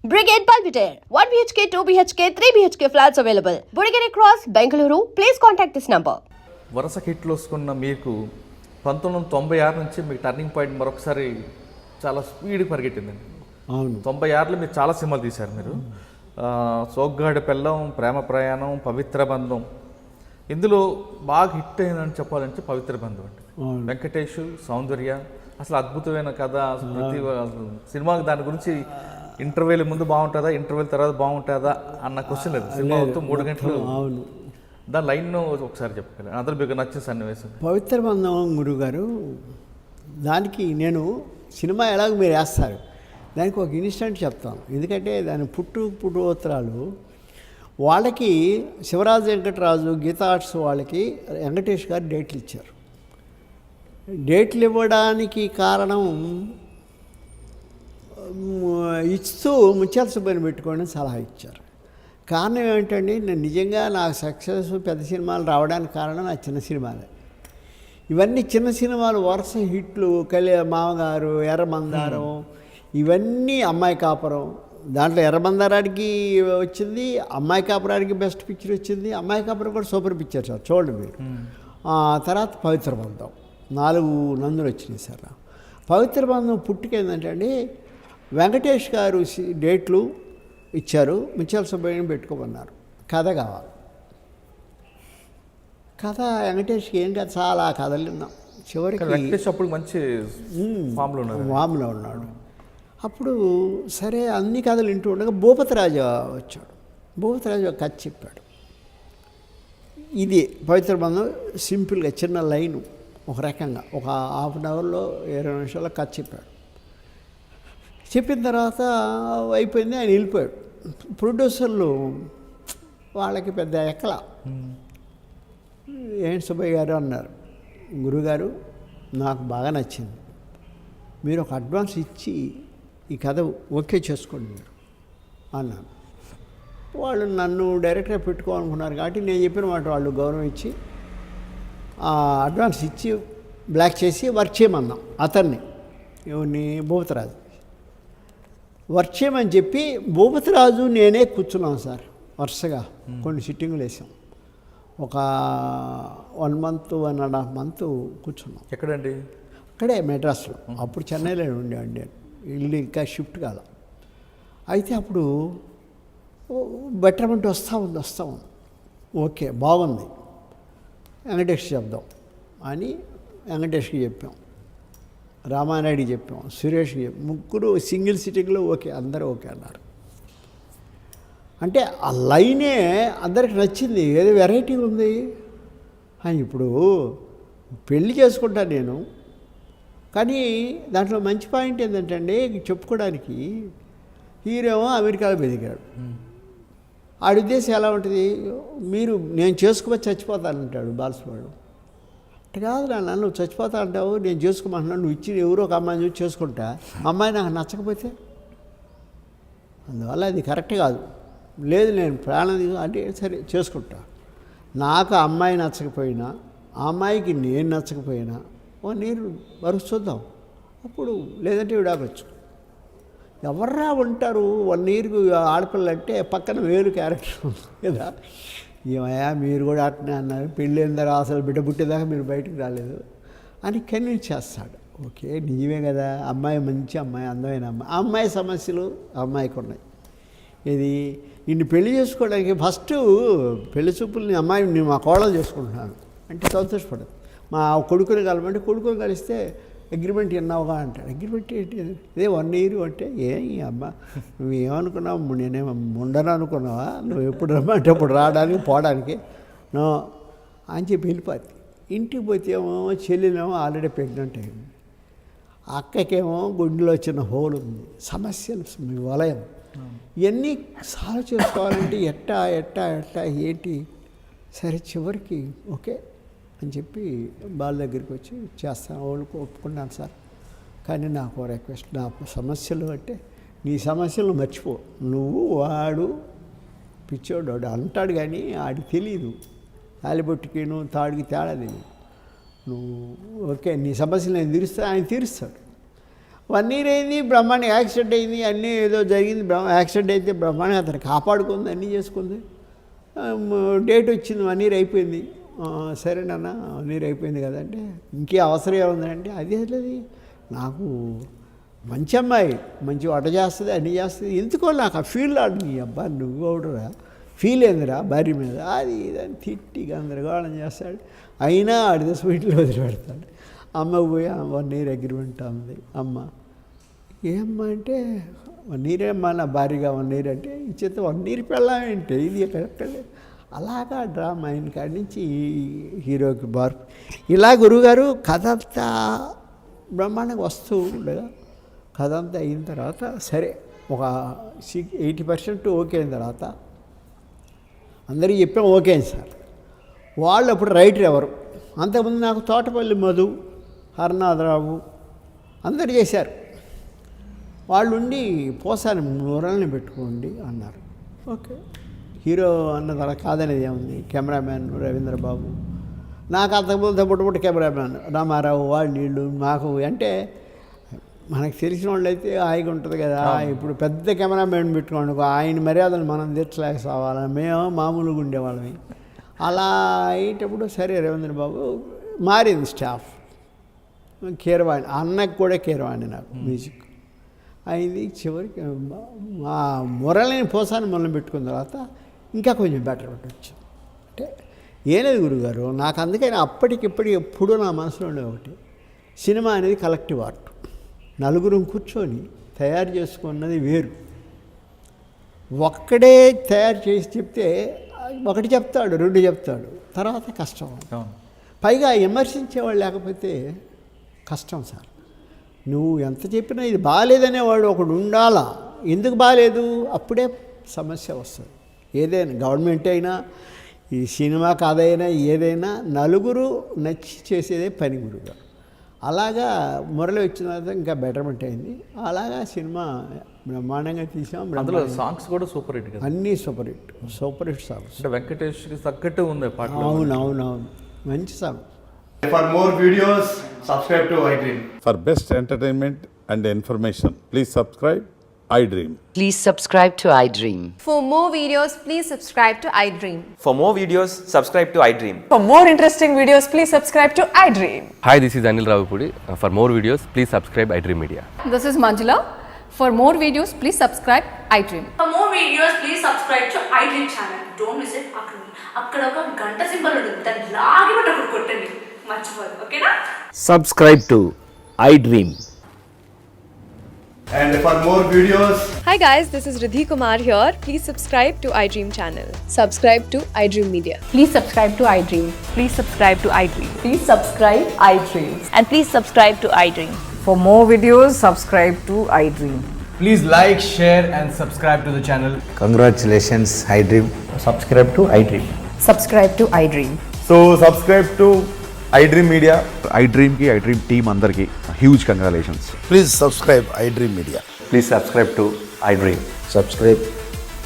Brigade Palpitaire, 1 BHK, 2 BHK, 3 BHK flats available. Burigere Cross, Bengaluru. Please contact this number. వరుస హిట్లు వస్తున్న మీకు 1996 నుంచి మీకు టర్నింగ్ పాయింట్ మరొకసారి చాలా స్పీడ్ పరిగెట్టిందండి. అవును, 96లో మీరు చాలా సినిమాలు తీశారు. మీరు సోగ్గాడి పెళ్ళం, ప్రేమ ప్రయాణం, పవిత్ర బంధం. ఇందులో బాగా హిట్ అయిందని చెప్పాలంటే పవిత్ర బంధం అండి. వెంకటేష్, సౌందర్య, అసలు అద్భుతమైన కథ. ప్రతి సినిమాకి దాని గురించి ఇంటర్వ్యూల ముందు బాగుంటుందా, ఇంటర్వ్యూల తర్వాత బాగుంటుందా అన్న క్వశ్చన్ లేదు. సినిమా మొత్తం 3 గంటలు. అవును, దాని లైన్ ఒకసారి చెప్పగలరు, అందరూ మీకు నచ్చిన సన్నివేశం. పవిత్ర బంధం గురుగారు, దానికి నేను సినిమా ఎలాగో మీరు వేస్తారు, దానికి ఒక ఇన్సిడెంట్ చెప్తాను. ఎందుకంటే దాని పుట్టుపత్రాలు వాళ్ళకి శివరాజు వెంకటరాజు గీతా ఆర్ట్స్ వాళ్ళకి వెంకటేష్ గారు డేట్లు ఇచ్చారు. డేట్లు ఇవ్వడానికి కారణం ఇస్తూ ముత్యాల సుబ్బయ్యని పెట్టుకోండి సలహా ఇచ్చారు. కారణం ఏమిటండి, నేను నిజంగా నాకు సక్సెస్ పెద్ద సినిమాలు రావడానికి కారణం నా చిన్న సినిమాలే. ఇవన్నీ చిన్న సినిమాలు వరుస హిట్లు, మామగారు, ఎర్రమందారం, ఇవన్నీ అమ్మాయి కాపురం. దాంట్లో ఎర్రమందారానికి వచ్చింది, అమ్మాయి కాపురానికి బెస్ట్ పిక్చర్ వచ్చింది. అమ్మాయి కాపురం కూడా సూపర్ పిక్చర్ సార్, చూడండి మీరు. తర్వాత పవిత్ర బంధం 4 నందులు వచ్చినాయి సార్. పవిత్ర బంధం పుట్టుకేందంటే అండి, వెంకటేష్ గారు డేట్లు ఇచ్చారు, ముత్యాల సుబ్బయ్యని పెట్టుకోమన్నారు. కథ కావాలి. కథ వెంకటేష్కి ఏం కాదు, చాలా కథలు విన్నాం. చివరికి వెంకటేష్ అప్పుడు మంచి వామ్లో ఉన్నాడు. అప్పుడు సరే అన్ని కథలు వింటూ ఉండగా భూపతిరాజు వచ్చాడు. భూపతిరాజు ఒక కథ చెప్పాడు. ఇది పవిత్ర బంధం సింపుల్గా చిన్న లైను, ఒక రకంగా ఒక హాఫ్ అన్ అవర్లో 20 నిమిషాల్లో కథ చెప్పాడు. చెప్పిన తర్వాత అయిపోయింది, ఆయన వెళ్ళిపోయాడు. ప్రొడ్యూసర్లు వాళ్ళకి పెద్ద ఎక్కల. ఏంటి సుబ్బయ్య గారు అన్నారు, గురుగారు నాకు బాగా నచ్చింది, మీరు ఒక అడ్వాన్స్ ఇచ్చి ఈ కథ ఓకే చేసుకోండి మీరు అన్నాను. వాళ్ళు నన్ను డైరెక్ట్గా పెట్టుకోవాలనుకున్నారు కాబట్టి నేను చెప్పిన మాట వాళ్ళు గౌరవం ఇచ్చి అడ్వాన్స్ ఇచ్చి బ్లాక్ చేసి వర్క్ చేయమన్నాం అతన్ని. ఎవరిని? భూపతిరాజు. వర్క్ చేయమని చెప్పి భూపతిరాజు నేనే కూర్చున్నాం సార్. వరుసగా కొన్ని సిట్టింగులు వేసాం. ఒక 1 month 1.5 months కూర్చున్నాం. ఎక్కడండి? అక్కడే మెడ్రాస్లో. అప్పుడు చెన్నైలో ఉండేవాడిని, ఇల్లు ఇంకా షిఫ్ట్ కాల. అయితే అప్పుడు బెటర్మెంట్ వస్తూ ఉంది. ఓకే బాగుంది, వెంకటేష్ చెప్దాం అని వెంకటేష్కి చెప్పాం, రామానాయుడికి చెప్పాం, సురేష్కి చెప్పాం. 3 సింగిల్ సిట్టింగ్లో ఓకే, అందరూ ఓకే అన్నారు. అంటే ఆ లైనే అందరికి నచ్చింది, ఏదో వెరైటీ ఉంది అని. ఇప్పుడు పెళ్ళి చేసుకుంటాను నేను, కానీ దాంట్లో మంచి పాయింట్ ఏంటంటే అండి, చెప్పుకోవడానికి హీరో అమెరికాలో బతికాడు. ఆడి ఉద్దేశం ఎలా ఉంటుంది, నేను చేసుకోవచ్చు చచ్చిపోతానంటాడు బాలసుబ్రహ్మణ్యం. అంటే కాదు నాన్న, నువ్వు చచ్చిపోతా అంటావు, నేను చేసుకోమంటున్నాను, నువ్వు ఇచ్చి ఎవరో ఒక అమ్మాయిని చూసి చేసుకుంటా, అమ్మాయి నాకు నచ్చకపోతే, అందువల్ల అది కరెక్ట్ కాదు. లేదు నేను ప్రాణం అంటే సరే చేసుకుంటా, నాకు ఆ అమ్మాయి నచ్చకపోయినా, ఆ అమ్మాయికి నేను నచ్చకపోయినా నేను వరకు చూద్దాం, అప్పుడు లేదంటే విడాకొచ్చు. ఎవర్రా ఉంటారు 1 year ఆడపిల్ల అంటే పక్కన వేరు క్యారెక్టర్ ఉంది కదా. ఏమయ్యా మీరు కూడా అట్నే అన్నారు, పెళ్ళైన తర్వాత అసలు బిడ్డ పుట్టేదాకా మీరు బయటకు రాలేదు అని కన్విన్స్ చేస్తాడు. ఓకే నిజమే కదా, అమ్మాయి మంచి అమ్మాయి, అందమైన అమ్మాయి, ఆ అమ్మాయి సమస్యలు అమ్మాయికి ఉన్నాయి. ఇది నిన్ను పెళ్లి చేసుకోవడానికి ఫస్ట్ పెళ్లి చూపుల్ని అమ్మాయిని మా కోడలు చేసుకుంటున్నాను అంటే సంతోషపడదు. మా కొడుకుని కలమంటే కొడుకుని కలిస్తే అగ్రిమెంట్ విన్నావుగా అంటాడు. అగ్రిమెంట్ ఏంటి? ఇదే 1 year అంటే అమ్మ నువ్వు ఏమనుకున్నావు, నేనేమో ఉండను అనుకున్నావా, నువ్వు ఎప్పుడు రమ్మంటే అప్పుడు రావడానికి పోవడానికి నో అని చెప్పి వెళ్ళిపోద్ది. ఇంటికి పోతే ఏమో చెల్లెలేమో ఆల్రెడీ ప్రెగ్నెంట్ అయింది, అక్కకేమో గుండెలో చిన్న హోల్ ఉంది, సమస్యలు వలయం. ఇవన్నీ సాల్వ్ చేసుకోవాలంటే ఎట్టా ఏంటి. సరే చివరికి ఓకే అని చెప్పి వాళ్ళ దగ్గరికి వచ్చి చేస్తాను, వాళ్ళకి ఒప్పుకున్నాను సార్, కానీ నాకు రిక్వెస్ట్, నా సమస్యలు అంటే నీ సమస్యలు మర్చిపో, నువ్వు వాడు పిచ్చోడు అంటాడు కానీ ఆడికి తెలియదు, తాలిబొట్టుకి నువ్వు తాడికి తేడా తెలియదు. నువ్వు ఓకే నీ సమస్యలు నేను తీరుస్తా, ఆయన తీరుస్తాడు. 1 year అయింది, బ్రహ్మాండ యాక్సిడెంట్ అయింది, అన్నీ ఏదో జరిగింది. యాక్సిడెంట్ అయితే బ్రహ్మాండంగా అతను కాపాడుకుంది, అన్నీ చేసుకుంది. డేట్ వచ్చింది, 1 year అయిపోయింది. సరేనన్నా 1 year అయిపోయింది కదంటే ఇంకే అవసరం ఏముందంటే అది లేదు, నాకు మంచి అమ్మాయి, మంచి వంట చేస్తుంది, అన్నీ చేస్తుంది, ఎందుకో నాకు ఆ ఫీల్ ఆడు. నీ అబ్బా నువ్వు అవుడరా ఫీల్ ఏందిరా భార్య మీద, అది ఇదని తిట్టి గందరగోళం చేస్తాడు. అయినా ఆడితే స్వీట్లు వదిలిపెడతాడు. అమ్మ పోయి 1 year అగ్రిమెంట్ ఉంది. అమ్మ ఏమ్మా అంటే 1 year అమ్మా నా భార్యగా 1 year అంటే ఈ చేత 1 year పెళ్ళామేంటి, ఇది ఎక్కడ అలాగా డ్రామా అయిన కాడి నుంచి హీరోకి మార్పు. ఇలా గురువుగారు కథ అంతా బ్రహ్మాండంగా వస్తూ ఉండగా కథ అంతా అయిన తర్వాత సరే ఒక 80% ఓకే అయిన తర్వాత అందరికీ చెప్పాం ఓకే అయింది సార్. వాళ్ళు అప్పుడు రైటర్ ఎవరు, అంతకుముందు నాకు తోటపల్లి మధు, హరనాథరావు అందరు చేశారు. వాళ్ళు ఉండి పోసాని మురళిని పెట్టుకోండి అన్నారు. ఓకే హీరో అన్న తర్వాత కాదనేది ఏముంది, కెమెరామ్యాన్ రవీంద్రబాబు, నాకు అంతకుముందు పుట్టుబుట్టు కెమెరామ్యాన్ రామారావు, వాళ్ళు వీళ్ళు మాకు అంటే మనకు తెలిసిన వాళ్ళు అయితే హాయిగా ఉంటుంది కదా. ఇప్పుడు పెద్ద కెమెరామ్యాన్ పెట్టుకోండి, ఆయన మర్యాదలు మనం తీర్చలేక సావాలి, మేము మామూలుగా ఉండేవాళ్ళమి. అలా అయ్యేటప్పుడు సరే రవీంద్రబాబు మారింది స్టాఫ్, కీరవాణి అన్నకు కూడా కీరవాణి నాకు మ్యూజిక్ అయింది. చివరికి మా మురళిని పోసాని మొదలు పెట్టుకున్న తర్వాత ఇంకా కొంచెం బెటర్ పెట్టవచ్చు. అంటే ఏలేదు గురుగారు, నాకు అందుకని అప్పటికిప్పటికి ఎప్పుడూ నా మనసులో ఉండే ఒకటి, సినిమా అనేది కలెక్టివ్ ఆర్ట్. నలుగురు కూర్చొని తయారు చేసుకున్నది వేరు. ఒక్కడే తయారు చేసి చెప్తే ఒకటి చెప్తాడు, 2 చెప్తాడు, తర్వాత కష్టం. పైగా విమర్శించేవాళ్ళు లేకపోతే కష్టం సార్. నువ్వు ఎంత చెప్పినా ఇది బాగాలేదనేవాడు ఒకడు ఉండాలా. ఎందుకు బాగాలేదు అప్పుడే సమస్య వస్తుంది. ఏదైనా గవర్నమెంట్ అయినా ఈ సినిమా కథైనా ఏదైనా నలుగురు నచ్చి చేసేదే పని గురుగా. అలాగా మురళి వచ్చిన తర్వాత ఇంకా బెటర్మెంట్ అయింది. అలాగా సినిమా బ్రహ్మాండంగా తీసాం. అందులో సాంగ్స్ కూడా సూపర్ హిట్ కదా. అన్నీ సూపర్ హిట్ సాంగ్స్. అంటే వెంకటేష్కి తగ్గట్టు ఉంది పాట. అవును మంచి song. For more videos, subscribe to iDream. For best entertainment and information, please subscribe iDream. Please subscribe to iDream. For more videos, please subscribe to iDream. For more videos, subscribe to iDream. For more interesting videos, please subscribe to iDream. Hi, this is Anil Ravipudi. For more videos, please subscribe iDream Media. This is Manjula. For more videos, please subscribe iDream. For more videos, please subscribe to iDream channel. Don't miss it. అక్కడ ఒక గంట symbol ఉంటుంది, దాన్ని లాగి పెట్టి అక్కడ కొట్టండి, మర్చిపోదు. ఓకేనా? Subscribe to iDream. And for more videos, Hi guys, this is Riddhi Kumar here. Please subscribe to iDream channel. Subscribe to iDream Media. Please subscribe to iDream. Please subscribe to iDream. Please subscribe iDream. And please subscribe to iDream. For more videos, subscribe to iDream. Please like, share and subscribe to the channel. Congratulations iDream. Subscribe to iDream. Subscribe to iDream. so subscribe to iDream Media. iDream ki iDream team andarki huge congratulations. Please subscribe iDream Media. Please subscribe to iDream. Subscribe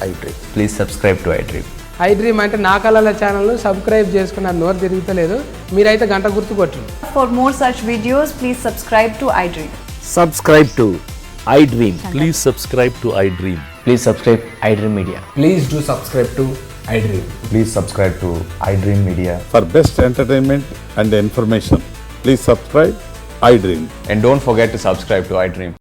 iDream. Please subscribe to iDream. iDream అంటే నా కళల channel subscribe చేసుకున్న నోరు తిరుగుతలేదు, మీరైతే గంట గుర్తు కొట్టండి. For more such videos, please subscribe to iDream. Subscribe to iDream. Please subscribe to iDream. Please subscribe iDream Media. Please do subscribe to iDream. Please subscribe to iDream Media. For best entertainment and information, please subscribe iDream. And don't forget to subscribe to iDream.